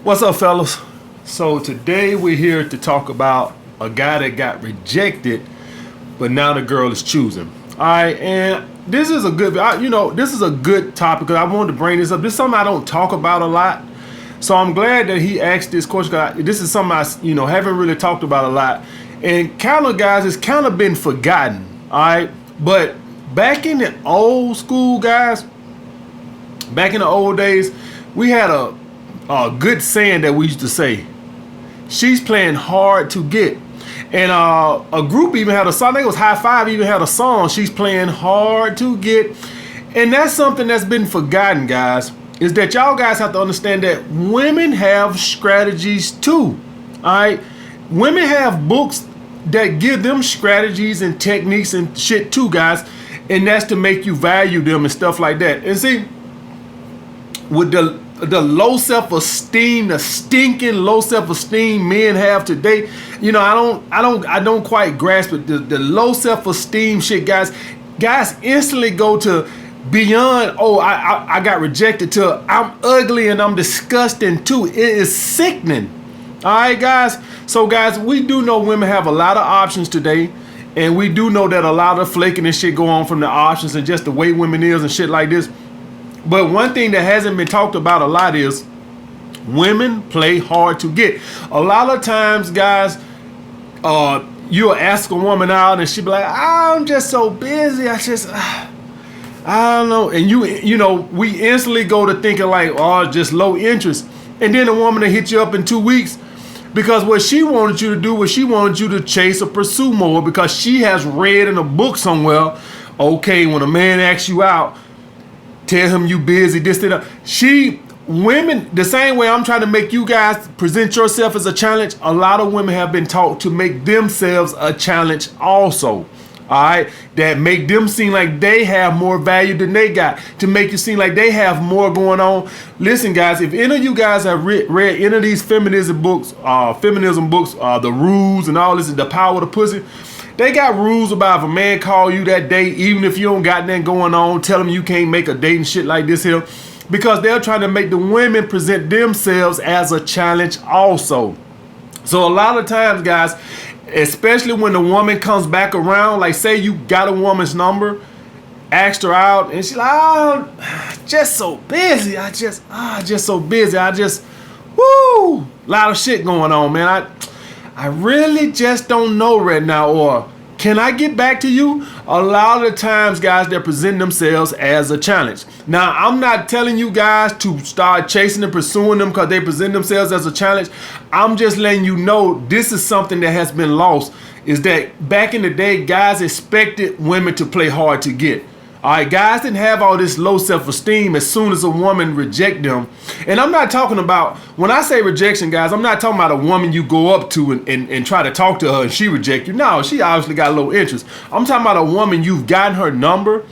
What's up, fellas? So today we're here to talk about a guy that got rejected, but now the girl is choosing. All right, and this is a good, this is a good topic because I wanted to bring this up. This is something I don't talk about a lot, so I'm glad that he asked this question. This is something I, haven't really talked about a lot, and kind of guys, it's kind of been forgotten. All right, but back in the old school, guys, back in the old days, we had a good saying that we used to say, she's playing hard to get. And a group even had a song, I think it was High Five even had a song, she's playing hard to get. And that's something that's been forgotten, guys, is that y'all guys have to understand that women have strategies too. All right, women have books that give them strategies and techniques and shit too, guys, and that's to make you value them and stuff like that. And see, with the low self-esteem, the stinking low self-esteem men have today, I don't quite grasp it. The low self-esteem shit, guys instantly go to beyond, I got rejected, to I'm ugly and I'm disgusting too. It is sickening. All right, guys. So guys, we do know women have a lot of options today, and we do know that a lot of flaking and shit go on from the options and just the way women is and shit like this. But one thing that hasn't been talked about a lot is women play hard to get. A lot of times, guys, you'll ask a woman out and she'll be like, I'm just so busy. I don't know. And we instantly go to thinking like, just low interest. And then a woman will hit you up in 2 weeks because what she wanted you to do was she wanted you to chase or pursue more, because she has read in a book somewhere, okay, when a man asks you out, tell him you busy, this, that. Women, the same way I'm trying to make you guys present yourself as a challenge, a lot of women have been taught to make themselves a challenge also. All right, that make them seem like they have more value than they got, to make you seem like they have more going on. Listen, guys, if any of you guys have read any of these feminism books, The Rules and all this, The Power of the Pussy, they got rules about if a man call you that day, even if you don't got nothing going on, tell him you can't make a date and shit like this here, because they're trying to make the women present themselves as a challenge also. So a lot of times, guys, especially when the woman comes back around, like say you got a woman's number, asked her out, and she's like, just so busy. Just so busy. A lot of shit going on, man. I really just don't know right now, or can I get back to you? A lot of the times, guys, they're presenting themselves as a challenge. Now, I'm not telling you guys to start chasing and pursuing them because they present themselves as a challenge. I'm just letting you know this is something that has been lost, is that back in the day, guys expected women to play hard to get. All right, guys didn't have all this low self-esteem as soon as a woman reject them. And I'm not talking about, when I say rejection, guys, I'm not talking about a woman you go up to and try to talk to her and she reject you. No, she obviously got low interest. I'm talking about a woman, you've gotten her number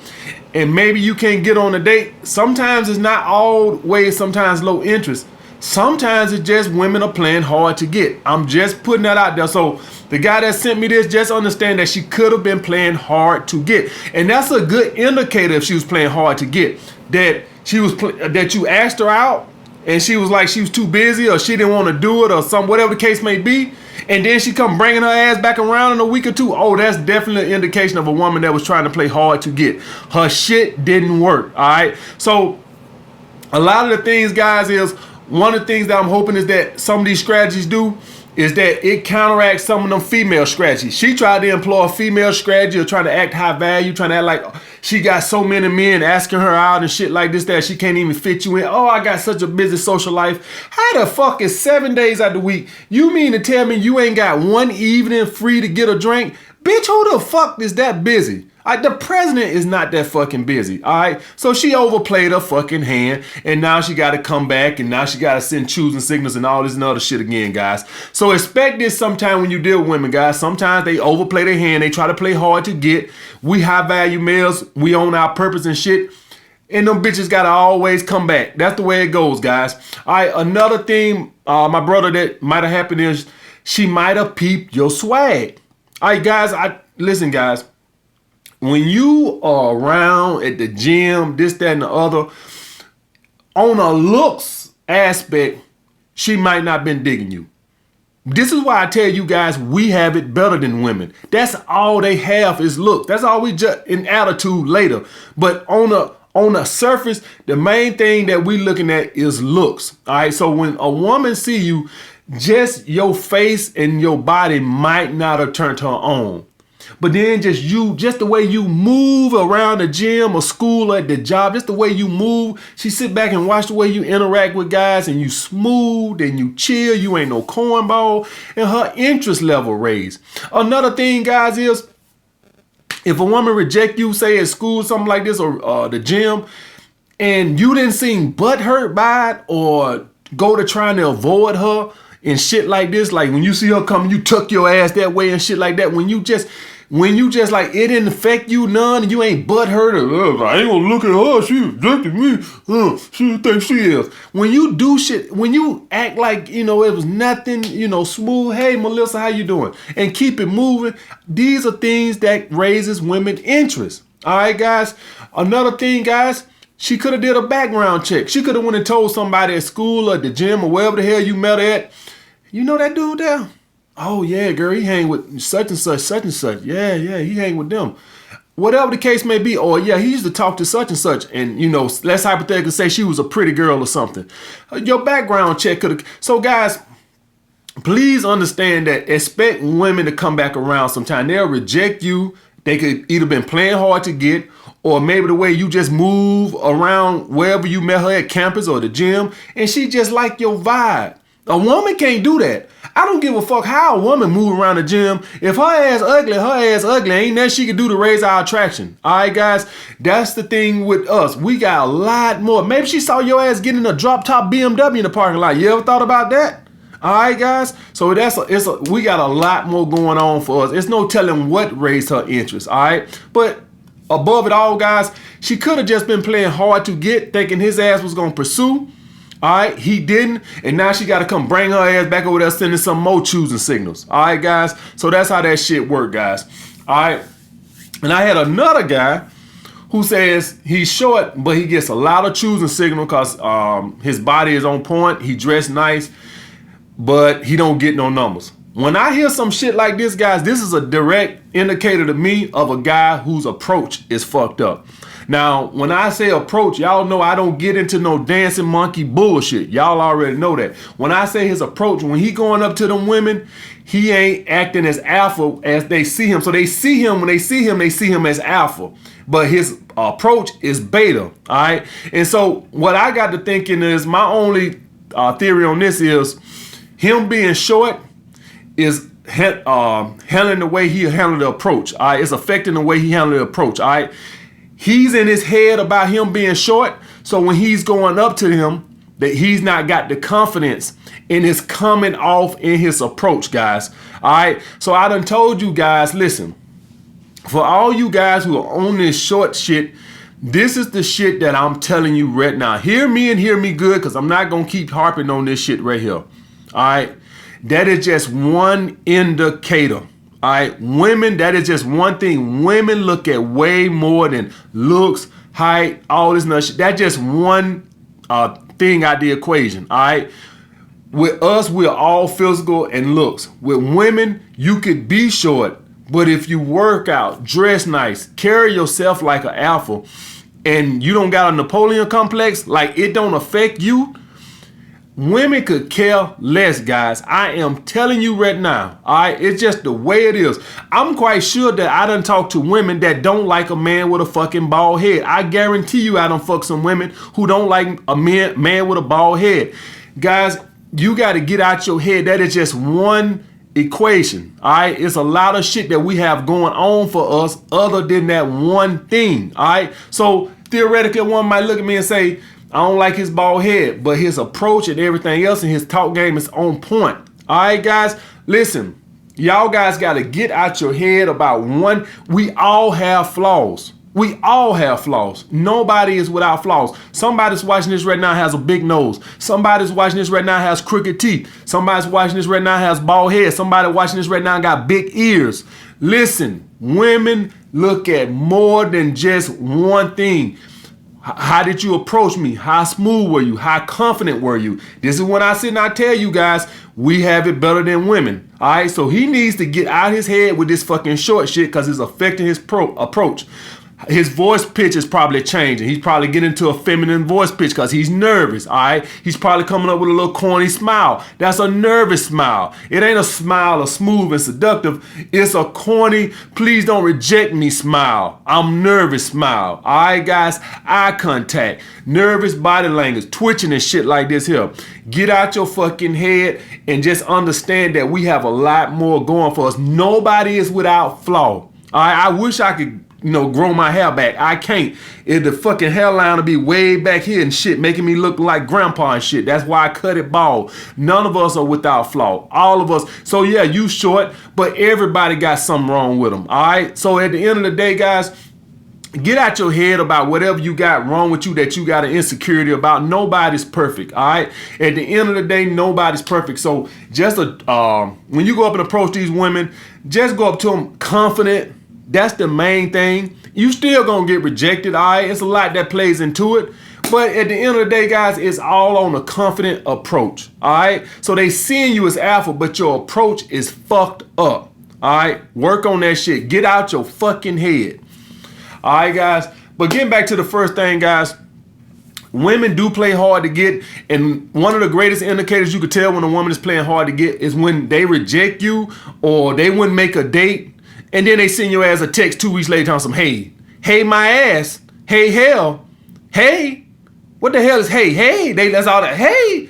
and maybe you can't get on a date. Sometimes it's not always sometimes low interest. Sometimes it's just women are playing hard to get. I'm just putting that out there. So the guy that sent me this, just understand that she could have been playing hard to get. And that's a good indicator if she was playing hard to get. That that you asked her out and she was like she was too busy or she didn't want to do it or whatever the case may be. And then she come bringing her ass back around in a week or two. Oh, that's definitely an indication of a woman that was trying to play hard to get. Her shit didn't work, all right? So a lot of the things, guys, is one of the things that I'm hoping is that some of these strategies do is that it counteracts some of them female strategies. She tried to employ a female strategy of trying to act high value, trying to act like she got so many men asking her out and shit like this that she can't even fit you in. Oh, I got such a busy social life. How the fuck is 7 days out of the week? You mean to tell me you ain't got one evening free to get a drink? Bitch, who the fuck is that busy? The president is not that fucking busy, all right? So she overplayed her fucking hand, and now she got to come back, and now she got to send choosing signals and all this and other shit again, guys. So expect this sometime when you deal with women, guys. Sometimes they overplay their hand. They try to play hard to get. We high-value males. We own our purpose and shit. And them bitches got to always come back. That's the way it goes, guys. All right, another thing, my brother, that might have happened is she might have peeped your swag. All right, guys, listen, guys. When you are around at the gym, this, that, and the other, on a looks aspect, she might not been digging you. This is why I tell you guys, we have it better than women. That's all they have is look. That's all we judge in attitude later. But on the surface, the main thing that we looking at is looks. All right. So when a woman see you, just your face and your body might not have turned her on. But then just the way you move around the gym or school or at the job, just the way you move, she sit back and watch the way you interact with guys and you smooth and you chill, you ain't no cornball, and her interest level raised. Another thing, guys, is if a woman reject you, say at school, something like this, or the gym, and you didn't seem butthurt by it or go to trying to avoid her and shit like this, like when you see her coming, you tuck your ass that way and shit like that, when you just like it didn't affect you none and you ain't butthurt or I ain't gonna look at her, she rejected me, she thinks she is. When you do shit, when you act like, it was nothing, smooth, hey Melissa, how you doing? And keep it moving, these are things that raises women interest. All right, guys. Another thing, guys, she could have did a background check. She could have went and told somebody at school or at the gym or wherever the hell you met at, you know that dude there? Oh yeah, girl, he hang with such and such, such and such. Yeah, he hang with them. Whatever the case may be, or yeah, he used to talk to such and such. And let's hypothetically say she was a pretty girl or something. Your background check could have. So guys, please understand that expect women to come back around sometime. They'll reject you. They could either been playing hard to get, or maybe the way you just move around wherever you met her at campus or the gym, and she just like your vibe. A woman can't do that. I don't give a fuck how a woman move around the gym. If her ass ugly, ain't nothing she can do to raise our attraction. All right, guys, that's the thing with us. We got a lot more. Maybe she saw your ass getting a drop top BMW in the parking lot. You ever thought about that? All right, guys. So we got a lot more going on for us. It's no telling what raised her interest. All right, but above it all, guys, she could have just been playing hard to get, thinking his ass was gonna pursue. All right, he didn't, and now she got to come bring her ass back over there sending some more choosing signals. All right, guys, so that's how that shit worked, guys. All right, and I had another guy who says he's short, but he gets a lot of choosing signal because his body is on point, he dressed nice, but he don't get no numbers. When I hear some shit like this, guys, this is a direct indicator to me of a guy whose approach is fucked up. Now, when I say approach, y'all know I don't get into no dancing monkey bullshit. Y'all already know that. When I say his approach, when he going up to them women, he ain't acting as alpha as they see him. So they see him, when they see him as alpha. But his approach is beta, all right? And so what I got to thinking is, my only theory on this is him being short is handling the way he handled the approach, all right? It's affecting the way he handled the approach, all right? He's in his head about him being short, so when he's going up to him, that he's not got the confidence and it's coming off in his approach, guys. All right, so I done told you guys, listen, for all you guys who are on this short shit, this is the shit that I'm telling you right now. Hear me and hear me good, because I'm not going to keep harping on this shit right here. All right, that is just one indicator. All right, women, that is just one thing. Women look at way more than looks, height, all this nut shit. That's just one thing out the equation. All right, with us, we're all physical and looks. With women, you could be short, but if you work out, dress nice, carry yourself like an alpha, and you don't got a Napoleon complex, like it don't affect you, women could care less, guys. I am telling you right now. All right, it's just the way it is. I'm quite sure that I done talked to women that don't like a man with a fucking bald head. I guarantee you I done fuck some women who don't like a man with a bald head. Guys, you got to get out your head. That is just one equation. All right, it's a lot of shit that we have going on for us other than that one thing. All right, so theoretically, one might look at me and say, I don't like his bald head, but his approach and everything else and his talk game is on point. All right, guys, listen, y'all guys got to get out your head about one. We all have flaws. We all have flaws. Nobody is without flaws. Somebody's watching this right now has a big nose. Somebody's watching this right now has crooked teeth. Somebody's watching this right now has bald head. Somebody watching this right now got big ears. Listen, women look at more than just one thing. How did you approach me? How smooth were you? How confident were you? This is when I sit and I tell you guys, we have it better than women. All right, so he needs to get out his head with this fucking short shit because it's affecting his approach. His voice pitch is probably changing. He's probably getting into a feminine voice pitch because he's nervous, all right? He's probably coming up with a little corny smile. That's a nervous smile. It ain't a smile of smooth and seductive. It's a corny, please don't reject me smile. I'm nervous smile. All right, guys? Eye contact, nervous body language, twitching and shit like this here. Get out your fucking head and just understand that we have a lot more going for us. Nobody is without flaw. All right? I wish I could grow my hair back. I can't. The fucking hairline will be way back here and shit, making me look like grandpa and shit. That's why I cut it bald. None of us are without flaw. All of us. So yeah, you short, but everybody got something wrong with them. All right. So at the end of the day, guys, get out your head about whatever you got wrong with you that you got an insecurity about. Nobody's perfect. All right. At the end of the day, nobody's perfect. So just when you go up and approach these women, just go up to them confident. That's the main thing. You still gonna get rejected, all right? It's a lot that plays into it. But at the end of the day, guys, it's all on a confident approach, all right? So they seeing you as alpha, but your approach is fucked up, all right? Work on that shit. Get out your fucking head, all right, guys? But getting back to the first thing, guys, women do play hard to get, and one of the greatest indicators you could tell when a woman is playing hard to get is when they reject you or they wouldn't make a date. And then they send your ass a text 2 weeks later on some, hey my ass, hey hell, hey, what the hell is hey, that's all that, hey,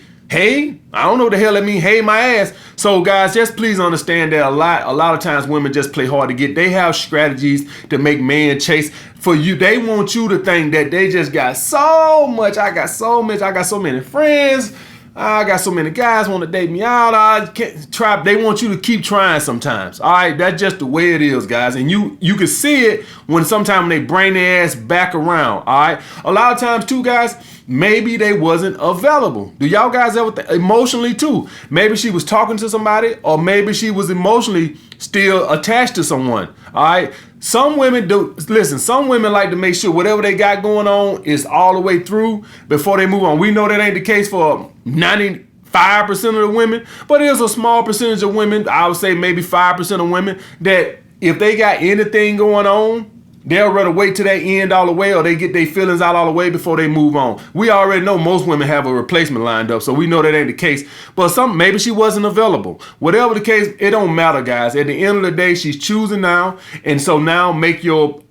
I don't know what the hell that mean, hey my ass. So guys, just please understand that a lot of times women just play hard to get. They have strategies to make men chase for you. They want you to think that they just got so much, I got so many friends, I got so many guys want to date me out. I can't try. They want you to keep trying sometimes. All right, that's just the way it is, guys. And you can see it when sometimes they bring their ass back around. All right, a lot of times too, guys. Maybe they wasn't available. Do y'all guys ever emotionally too? Maybe she was talking to somebody, or maybe she was emotionally still attached to someone. All right. Some women do. Listen, some women like to make sure whatever they got going on is all the way through before they move on. We know that ain't the case for 95% of the women, but there's a small percentage of women. I would say maybe 5% of women that if they got anything going on, they'll rather wait till they end all the way or they get their feelings out all the way before they move on. We already know most women have a replacement lined up, so we know that ain't the case. But maybe she wasn't available. Whatever the case, it don't matter, guys. At the end of the day, she's choosing now. And so now make your,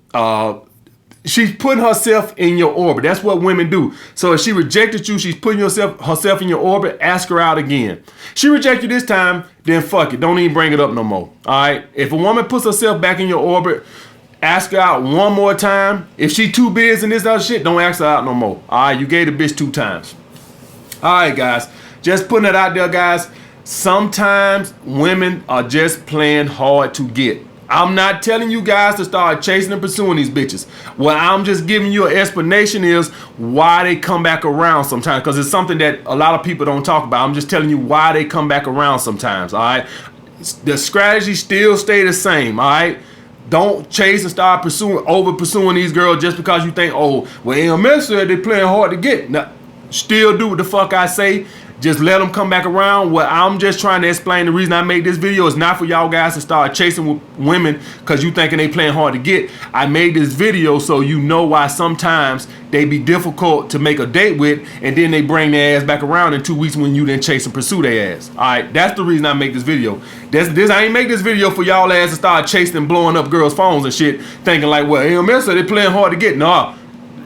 she's putting herself in your orbit. That's what women do. So if she rejected you, she's putting herself in your orbit. Ask her out again. She rejected you this time, then fuck it. Don't even bring it up no more. All right. If a woman puts herself back in your orbit, ask her out one more time. If she too busy in this other shit, don't ask her out no more. All right, you gave the bitch 2 times. All right, guys. Just putting it out there, guys. Sometimes women are just playing hard to get. I'm not telling you guys to start chasing and pursuing these bitches. What I'm just giving you an explanation is why they come back around sometimes, because it's something that a lot of people don't talk about. I'm just telling you why they come back around sometimes, all right? The strategy still stay the same, all right? Don't chase and start pursuing these girls just because you think, oh, well, AMS said they playing hard to get. Now, still do what the fuck I say. Just let them come back around. What I'm just trying to explain, the reason I made this video is not for y'all guys to start chasing with women because you thinking they playing hard to get. I made this video so you know why sometimes they be difficult to make a date with, and then they bring their ass back around in 2 weeks when you didn't chase and pursue their ass. All right, that's the reason I make this video. I ain't make this video for y'all ass to start chasing and blowing up girls' phones and shit, thinking like, well, AMS said they playing hard to get. Nah,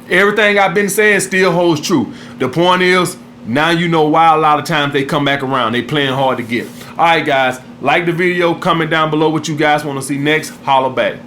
everything I've been saying still holds true. The point is, now you know why a lot of times they come back around. They playing hard to get. All right, guys, like the video, comment down below what you guys want to see next. Holla back.